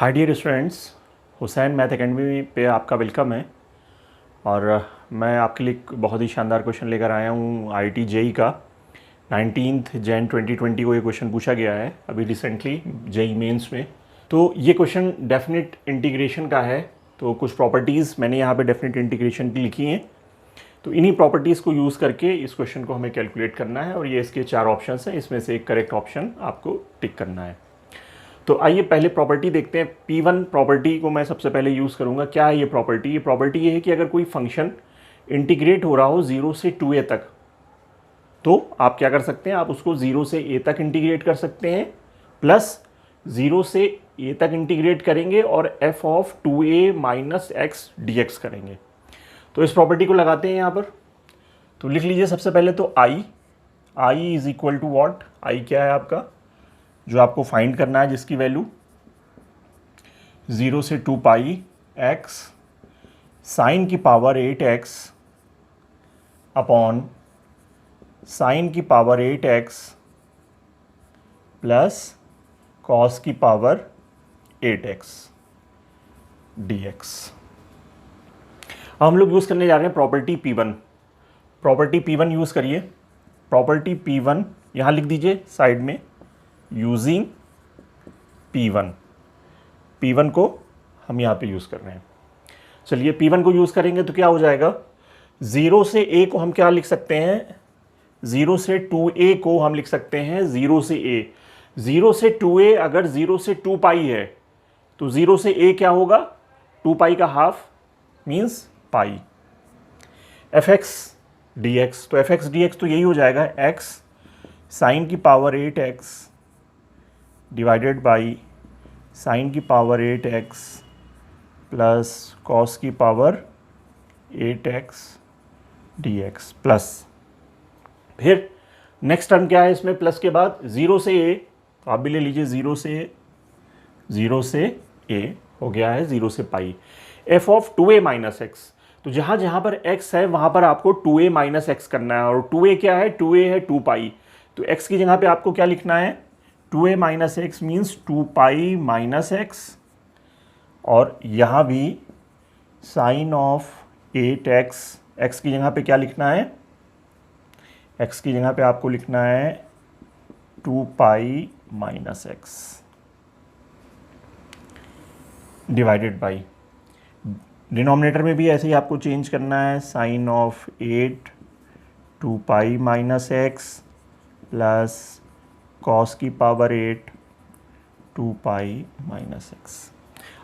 हाय dear students, Hussain Math Academy पे आपका welcome है। और मैं आपके लिए एक बहुत ही शानदार क्वेश्चन लेकर आया हूँ आईआईटी जेई का। 19 जैन 2020 को ये क्वेश्चन पूछा गया है अभी रिसेंटली जेई मेंस में। तो ये क्वेश्चन डेफिनेट इंटीग्रेशन का है। तो कुछ प्रॉपर्टीज़ मैंने यहाँ पे डेफिनेट इंटीग्रेशन की लिखी हैं। तो इन्हीं प्रॉपर्टीज़ को यूज़ करके इस क्वेश्चन को हमें कैलकुलेट करना है और ये इसके 4 ऑप्शंस हैं, इसमें से एक करेक्ट ऑप्शन आपको टिक करना है। तो आइए पहले प्रॉपर्टी देखते हैं। P1 प्रॉपर्टी को मैं सबसे पहले यूज़ करूँगा। क्या है ये प्रॉपर्टी? ये प्रॉपर्टी ये है कि अगर कोई फंक्शन इंटीग्रेट हो रहा हो 0 से 2a तक, तो आप क्या कर सकते हैं, आप उसको 0 से a तक इंटीग्रेट कर सकते हैं, प्लस 0 से a तक इंटीग्रेट करेंगे और f of 2a minus x dx करेंगे। तो इस प्रॉपर्टी को लगाते हैं यहाँ पर। तो लिख लीजिए सबसे पहले तो i is equal to what. i क्या है आपका, जो आपको फाइंड करना है, जिसकी वैल्यू 0 से 2 पाई एक्स साइन की पावर 8x अपॉन साइन की पावर 8x प्लस कॉस की पावर 8x dx। हम लोग यूज़ करने जा रहे हैं property P1। Property P1 use करिए। प्रॉपर्टी P1 यहाँ लिख दीजिए साइड में, यूजिंग P1 को हम यहाँ पे यूज़ कर रहे हैं। चलिए P1 को यूज़ करेंगे तो क्या हो जाएगा, 0 से a को हम क्या लिख सकते हैं, 0 से 2a को हम लिख सकते हैं 0 से a। 0 से 2a अगर 0 से 2 पाई है तो 0 से a क्या होगा, 2 पाई का हाफ मीन्स पाई। fx dx, तो fx dx तो यही हो जाएगा x साइन की power 8x divided by sine की पावर 8x प्लस कॉस की पावर 8x dx प्लस, फिर नेक्स्ट टर्म क्या है इसमें, प्लस के बाद 0 से a, तो आप भी ले लीजिए 0 से a हो गया है 0 से पाई। f of 2a minus x, तो जहाँ जहाँ पर x है वहाँ पर आपको 2a माइनस एक्स करना है। और 2a क्या है, 2a है 2 पाई, तो x की जगह पे आपको क्या लिखना है, 2a minus x means 2 pi minus x. और यहाँ भी साइन ऑफ 8x, x की जगह पे क्या लिखना है, x की जगह पे आपको लिखना है 2 pi minus x divided by, denominator में भी ऐसे ही आपको चेंज करना है, sine of 8 2 pi minus x plus cos की पावर 8 2 पाई माइनस एक्स।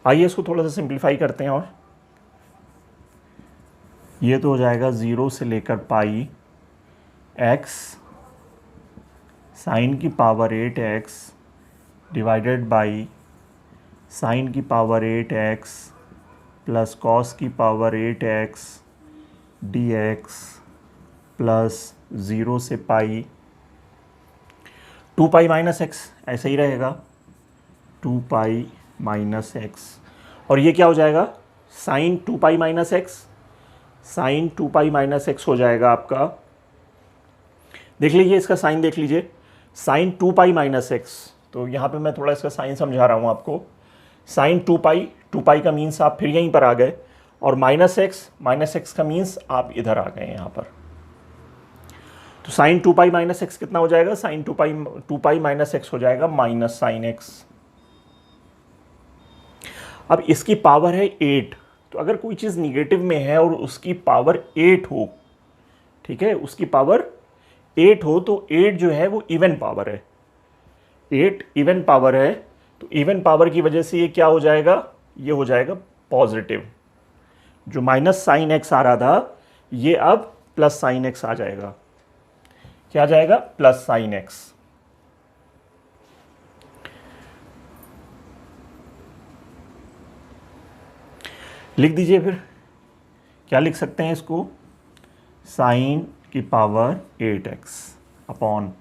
आइए इसको थोड़ा सा सिंप्लीफाई करते हैं। और ये तो हो जाएगा 0 से लेकर पाई एक्स साइन की power 8x divided by sine की पावर 8x प्लस कॉस की पावर 8x dx प्लस 0 से पाई 2 पाई माइनस एक्स, ऐसे ही रहेगा 2 पाई माइनस एक्स। और ये क्या हो जाएगा, sine 2 pi minus x, sine 2 pi minus x हो जाएगा आपका, देख लीजिए इसका साइन देख लीजिए, साइन 2 पाई माइनस एक्स। तो यहाँ पे मैं थोड़ा इसका साइन समझा रहा हूँ आपको। साइन 2 पाई का मीन्स आप फिर यहीं पर आ गए, और माइनस एक्स का मीन्स आप इधर आ गए यहाँ पर। तो साइन 2 पाई माइनस एक्स कितना हो जाएगा, साइन 2 पाई माइनस एक्स हो जाएगा माइनस साइन एक्स। अब इसकी पावर है 8, तो अगर कोई चीज़ निगेटिव में है और उसकी पावर 8 हो, ठीक है, उसकी पावर 8 हो, तो 8 जो है वो इवन पावर है, 8 इवन पावर है। तो इवन पावर की वजह से ये क्या हो जाएगा, ये हो जाएगा पॉजिटिव। जो माइनस साइन एक्स आ रहा था ये अब प्लस साइन एक्स आ जाएगा। क्या आ जाएगा, प्लस साइन एक्स। लिख दीजिए फिर, क्या लिख सकते हैं इसको, साइन की पावर 8x अपॉन,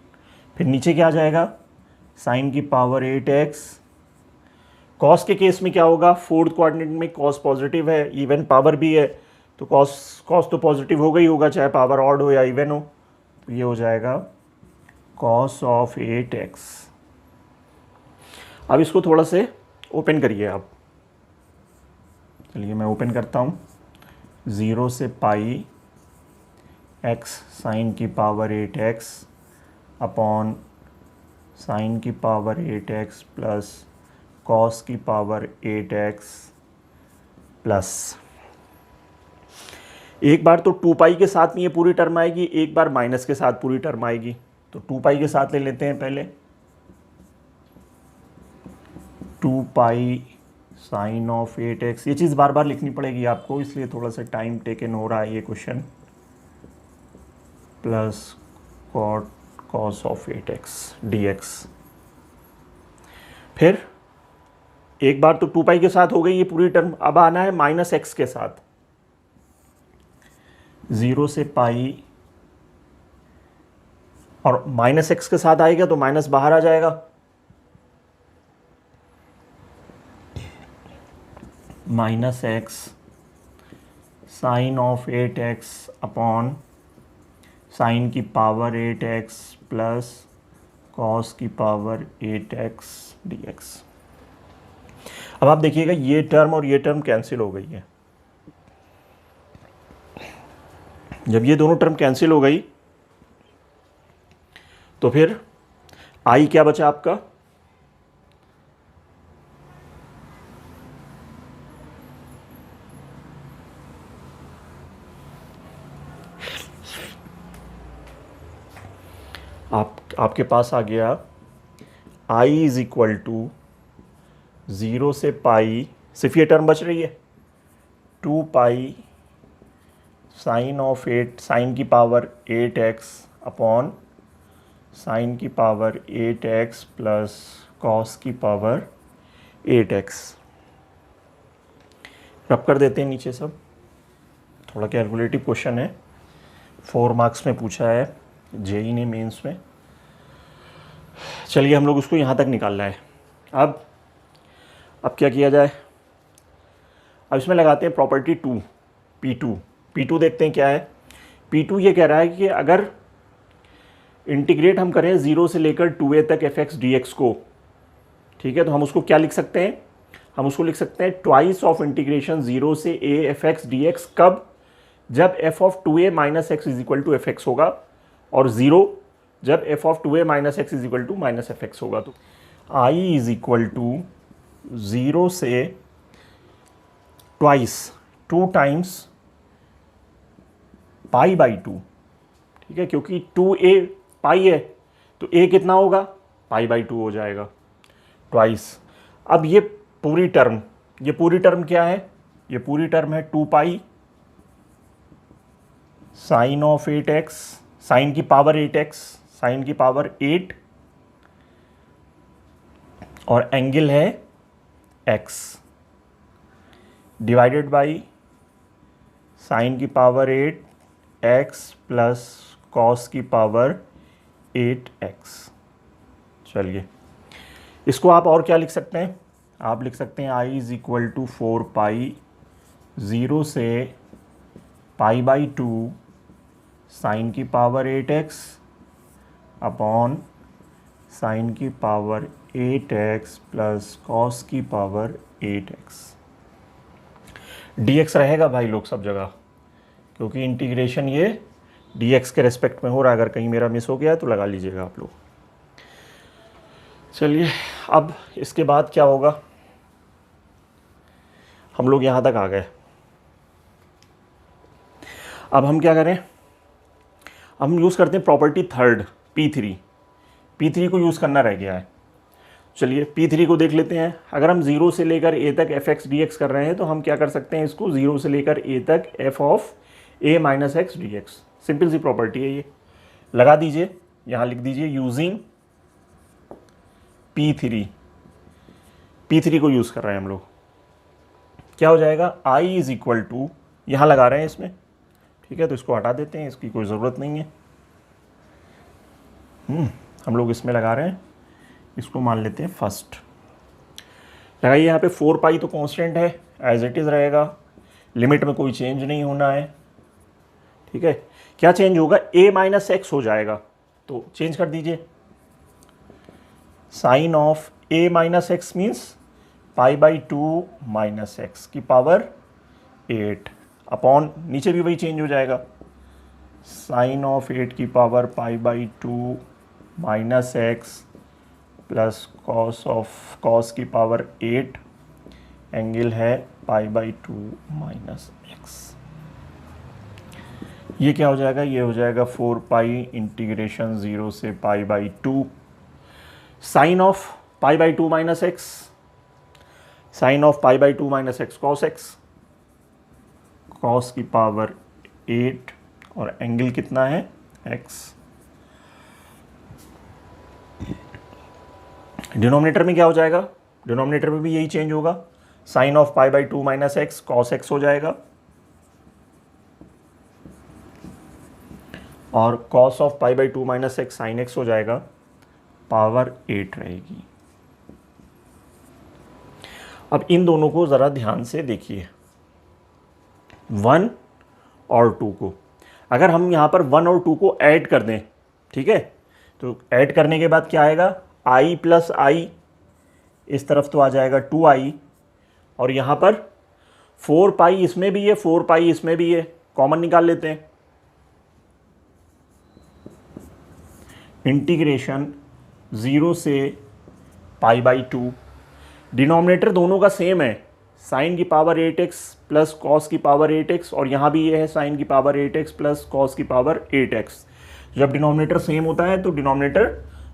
फिर नीचे क्या आ जाएगा, साइन की पावर 8x। कॉस के केस में क्या होगा, फोर्थ क्वाड्रेंट में कॉस पॉजिटिव है, इवन पावर भी है, तो कॉस तो पॉजिटिव होगा ही होगा, चाहे पावर ऑड हो या इवन हो। तो ये हो जाएगा कॉस ऑफ 8x। अब इसको थोड़ा से ओपन करिए आप। चलिए मैं ओपन करता हूँ। 0 से पाई x साइन की पावर 8x अपॉन साइन की पावर 8x प्लस कॉस की पावर 8x प्लस, एक बार तो 2 पाई के साथ में ये पूरी टर्म आएगी, एक बार माइनस के साथ पूरी टर्म आएगी। तो 2 पाई के साथ ले लेते हैं पहले। 2 पाई साइन ऑफ 8x, ये चीज़ बार बार लिखनी पड़ेगी आपको, इसलिए थोड़ा सा टाइम टेकन हो रहा है ये question, plus cot cos of 8x dx। फिर एक बार तो 2 पाई के साथ हो गई ये पूरी टर्म, अब आना है माइनस एक्स के साथ। 0 से पाई और माइनस एक्स के साथ आएगा तो माइनस बाहर आ जाएगा, minus x sine of 8x upon sine की पावर 8x प्लस कॉस की पावर 8x dx। अब आप देखिएगा ये टर्म और ये टर्म कैंसिल हो गई है। जब ये दोनों टर्म कैंसिल हो गई तो फिर आई क्या बचा आपका, आपके पास आ गया i इज इक्वल टू 0 से पाई, सिर्फ ये टर्म बच रही है, 2 पाई साइन ऑफ 8 साइन की पावर 8x अपॉन साइन की पावर 8x प्लस कॉस की पावर 8x। रब कर देते हैं नीचे सब, थोड़ा कैलकुलेटिव क्वेश्चन है, 4 मार्क्स में पूछा है जेई ने मेंस में। चलिए हम लोग उसको यहाँ तक निकालना है। अब क्या किया जाए, अब इसमें लगाते हैं प्रॉपर्टी 2 P2 देखते हैं क्या है। P2 ये कह रहा है कि अगर इंटीग्रेट हम करें 0 से लेकर 2a तक fx dx को, ठीक है, तो हम उसको क्या लिख सकते हैं, हम उसको लिख सकते हैं ट्वाइस ऑफ इंटीग्रेशन 0 से a fx dx। कब, जब f of 2a minus x is equal to fx होगा, और 0 जब f of 2a minus x is equal to minus fx होगा। तो i इज इक्वल टू 0 से ट्वाइस 2 टाइम्स पाई बाई 2, ठीक है, क्योंकि 2a पाई है तो a कितना होगा, पाई बाई 2 हो जाएगा, ट्वाइस। अब ये पूरी टर्म क्या है, ये पूरी टर्म है 2 pi sine of 8x, sine की पावर 8x, साइन की पावर 8 और एंगल है x, डिवाइडेड बाई साइन की पावर 8x प्लस कॉस की पावर 8x। चलिए इसको आप और क्या लिख सकते हैं, आप लिख सकते हैं i इज इक्वल टू 4 पाई 0 से पाई बाई 2 साइन की पावर 8x अपॉन साइन की पावर 8x प्लस कॉस की पावर 8x। dx रहेगा भाई लोग सब जगह, क्योंकि इंटीग्रेशन ये dx के रेस्पेक्ट में हो रहा है। अगर कहीं मेरा मिस हो गया है तो लगा लीजिएगा आप लोग। चलिए अब इसके बाद क्या होगा, हम लोग यहाँ तक आ गए। अब हम क्या करें, हम यूज़ करते हैं प्रॉपर्टी थर्ड P3 को यूज़ करना रह गया है। चलिए P3 को देख लेते हैं। अगर हम 0 से लेकर a तक fx dx कर रहे हैं तो हम क्या कर सकते हैं, इसको 0 से लेकर a तक f of a minus x dx, simple सी प्रॉपर्टी है ये, लगा दीजिए, यहाँ लिख दीजिए यूजिंग P3 को यूज़ कर रहे हैं हम लोग। क्या हो जाएगा, i इज इक्वल टू, यहाँ लगा रहे हैं इसमें, ठीक है, तो इसको हटा देते हैं, इसकी कोई ज़रूरत नहीं है। हम लोग इसमें लगा रहे हैं, इसको मान लेते हैं फर्स्ट। लगाइए यहाँ पे 4 पाई तो कांस्टेंट है, एज इट इज़ रहेगा, लिमिट में कोई चेंज नहीं होना है, ठीक है। क्या चेंज होगा, a माइनस एक्स हो जाएगा, तो चेंज कर दीजिए। Sine of a minus x means pi by 2 minus x की पावर 8 अपॉन नीचे भी वही चेंज हो जाएगा, साइन ऑफ 8 की power pi by 2 minus x plus cos की पावर 8, एंगल है पाई बाई 2 माइनस एक्स। ये क्या हो जाएगा, ये हो जाएगा 4 पाई इंटीग्रेशन 0 से pi by 2 sine of pi by 2 minus x, sine of pi by 2 minus x cos की पावर 8 और एंगल कितना है एक्स। डिनोमिनेटर में क्या हो जाएगा, डिनोमिनेटर में भी यही चेंज होगा, sine of pi by 2 minus x cos x हो जाएगा और cos of pi by 2 minus x sine x हो जाएगा, पावर 8 रहेगी। अब इन दोनों को ज़रा ध्यान से देखिए, 1 और 2 को अगर हम यहाँ पर 1 और 2 को ऐड कर दें, ठीक है, तो ऐड करने के बाद क्या आएगा, i प्लस आई, इस तरफ तो आ जाएगा 2i और यहाँ पर 4 पाई इसमें भी है 4 पाई इसमें भी है, कॉमन निकाल लेते हैं। इंटीग्रेशन 0 से पाई बाई 2, डिनोमिनेटर दोनों का सेम है, साइन की पावर 8x प्लस कॉस की पावर 8x और यहाँ भी ये है साइन की पावर 8x प्लस कॉस की पावर 8x। जब डिनोमिनेटर सेम होता है तो डिनोमिनेटर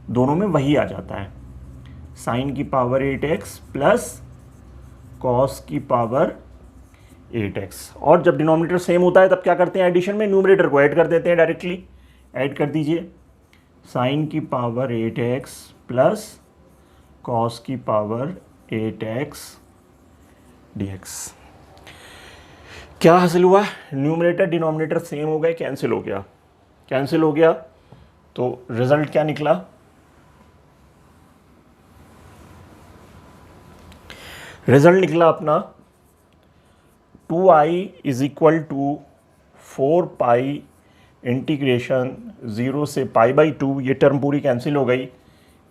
दोनों में वही आ जाता है, साइन की पावर 8x प्लस कॉस की पावर 8x। और जब डिनोमिनेटर सेम होता है तब क्या करते हैं, एडिशन में न्यूमरेटर को ऐड कर देते हैं, डायरेक्टली ऐड कर दीजिए, साइन की पावर 8x प्लस कॉस की पावर 8x dx। क्या हासिल हुआ, न्यूमरेटर डिनोमिनेटर सेम हो गए, कैंसिल हो गया, कैंसिल हो गया, तो रिजल्ट क्या निकला, रिजल्ट निकला अपना 2i is equal to 4 pi integration 0 से पाई बाई 2, ये टर्म पूरी कैंसिल हो गई,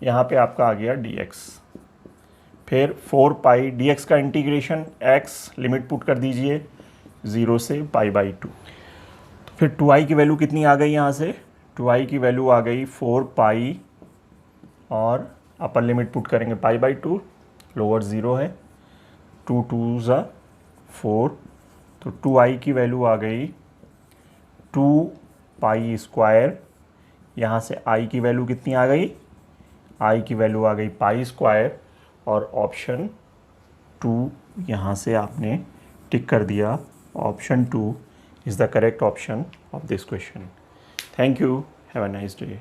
यहाँ पे आपका आ गया dx, फिर 4 पाई dx का इंटीग्रेशन x लिमिट पुट कर दीजिए 0 से पाई बाई 2, तो फिर 2i की वैल्यू कितनी आ गई, यहाँ से 2i की वैल्यू आ गई 4 पाई और अपर लिमिट पुट करेंगे पाई बाई 2, लोअर 0 है, 2 2 ज़ा 4, तो 2i की वैल्यू आ गई 2 पाई स्क्वायर, यहाँ से i की वैल्यू कितनी आ गई, i की वैल्यू आ गई पाई स्क्वायर और ऑप्शन 2 यहाँ से आपने टिक कर दिया, option 2 is the correct option of this question. Thank you, have a nice day.